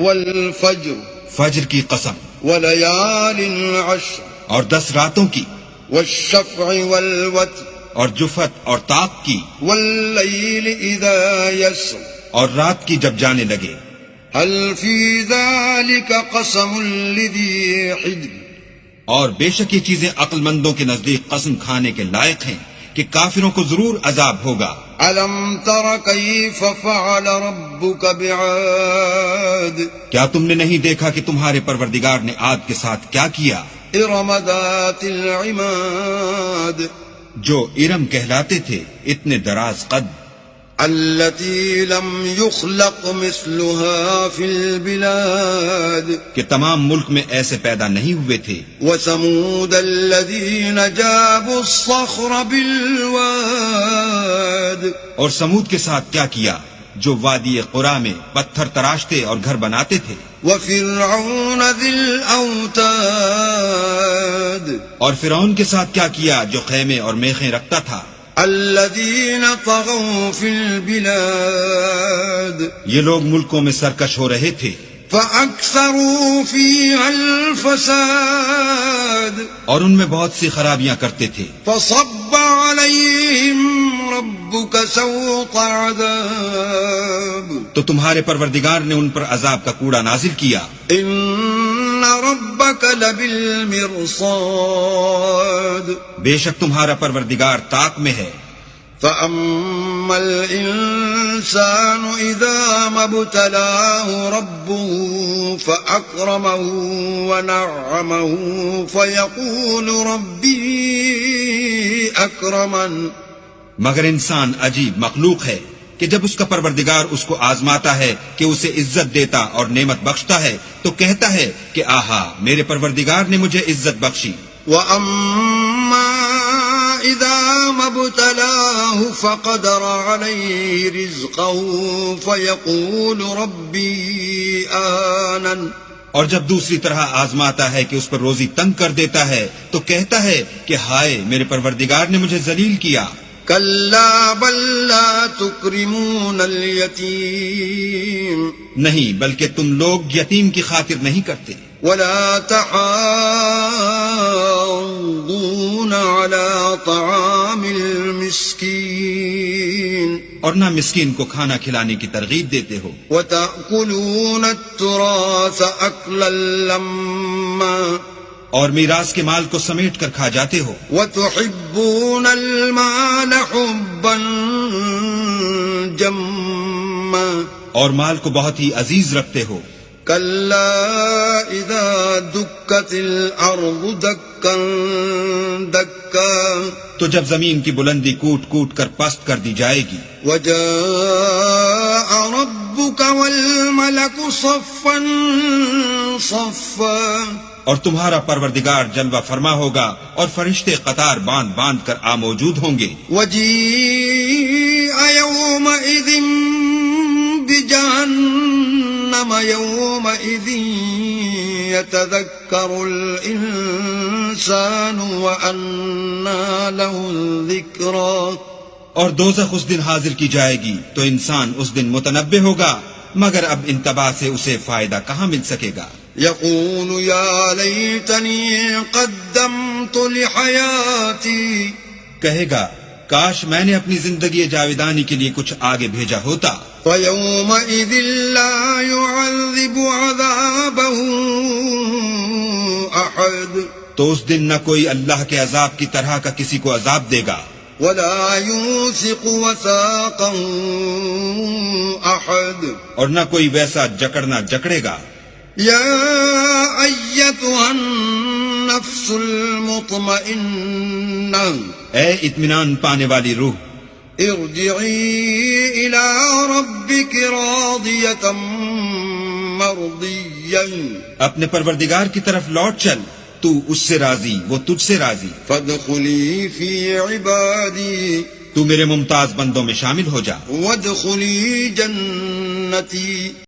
والفجر فجر کی قسم، وليال عشر اور 10 راتوں کی، والشفع والوتر اور جفت اور طاق کی، والليل إذا يسر اور رات کی جب جانے لگے. هل في ذلك قسم لذي حجر اور بے شک یہ چیزیں عقل مندوں کے نزدیک قسم کھانے کے لائق ہیں کہ کافروں کو ضرور عذاب ہوگا. ألم تر كيف فعل ربك بعاد کیا تم نے نہیں دیکھا کہ تمہارے پروردگار نے عاد کے ساتھ کیا کیا؟ إرم ذات العماد جو ارم کہلاتے تھے، اتنے دراز قد، التي لم يخلق مثلها في البلاد کہ تمام ملک میں ایسے پیدا نہیں ہوئے تھے. وثمود الذين جابوا الصخر بالواد اور سمود کے ساتھ کیا کیا جو وادی قرا میں پتھر تراشتے اور گھر بناتے تھے. وفرعون ذي الأوتاد اور فرعون کے ساتھ کیا کیا جو خیمے اور میخیں رکھتا تھا. الذين طغوا في البلاد یہ لوگ ملکوں میں سرکش ہو رہے تھے. فأكثروا فيها الفساد اور ان میں بہت سی خرابیاں کرتے تھے. فصب عليهم ربك سوط عذاب تو تمہارے پروردگار نے ان پر عذاب کا کوڑا نازل کیا. إن ربك لبالمرصاد بے شک تمہارا پروردگار طاق میں ہے. فأما الإنسان إذا ما ابتلاه ربه فأكرمه ونعمه فيقول ربي أكرمن مگر انسان عجیب مخلوق ہے کہ جب اس کا پروردگار اس کو آزماتا ہے کہ اسے عزت دیتا اور نعمت بخشتا ہے تو کہتا ہے کہ آہا میرے پروردگار نے مجھے عزت بخشی. وأما إذا ما ابتلاه فقدر عليه رزقه فيقول ربي أهانن اور جب دوسری طرح آزماتا ہے کہ اس پر روزی تنگ کر دیتا ہے تو کہتا ہے کہ ہائے میرے پروردگار نے مجھے ذلیل کیا. كلا بل لا تكرمون اليتيم نہیں بلکہ تم لوگ یتیم کی خاطر نہیں کرتے. ولا تحاضون على طعام المسكين اور نہ مسکین کو کھانا کھلانے کی ترغیب دیتے ہو. وتأكلون التراث أكلا لما اور میراث کے مال کو سمیٹ کر کھا جاتے ہو. وتحبون المال حبا جما اور مال کو بہت ہی عزیز رکھتے ہو. كلا إذا دكت الأرض دكا دكا تو جب زمین کی بلندی کوٹ کوٹ کر پست کر دی جائے گی. وجاء ربك والملك صفا صفا اور تمہارا پروردگار جلوہ فرما ہوگا اور فرشتے قطار باندھ باندھ کر موجود ہوں گے. وجيء يومئذ بجهنم يومئذ يتذكر الإنسان وأنى له الذكرى اور دوزخ اس دن حاضر کی جائے گی تو انسان اس دن متنبہ ہوگا مگر اب انتباہ سے اسے فائدہ کہاں مل سکے گا. يقول يا ليتني قدمت لحياتي کہے گا کاش میں نے اپنی زندگی جاویدانی کے لیے کچھ آگے بھیجا ہوتا. فيومئذ لا يعذب عذابه أحد تو اس دن نہ کوئی اللہ کے عذاب کی طرح کا کسی کو عذاب دے گا. ولا يوثق وثاقه أحد اور نہ کوئی ویسا جکڑنا جکڑے گا. يا أيتها النفس المطمئنة اے اطمینان پانے والی روح، ارجعي إلى ربك راضية مرضية اپنے پروردگار کی طرف لوٹ چل، تو اس سے راضی وہ تجھ سے راضی. فادخلي في عبادي تو میرے ممتاز بندوں میں شامل ہو جا. وادخلي جنتي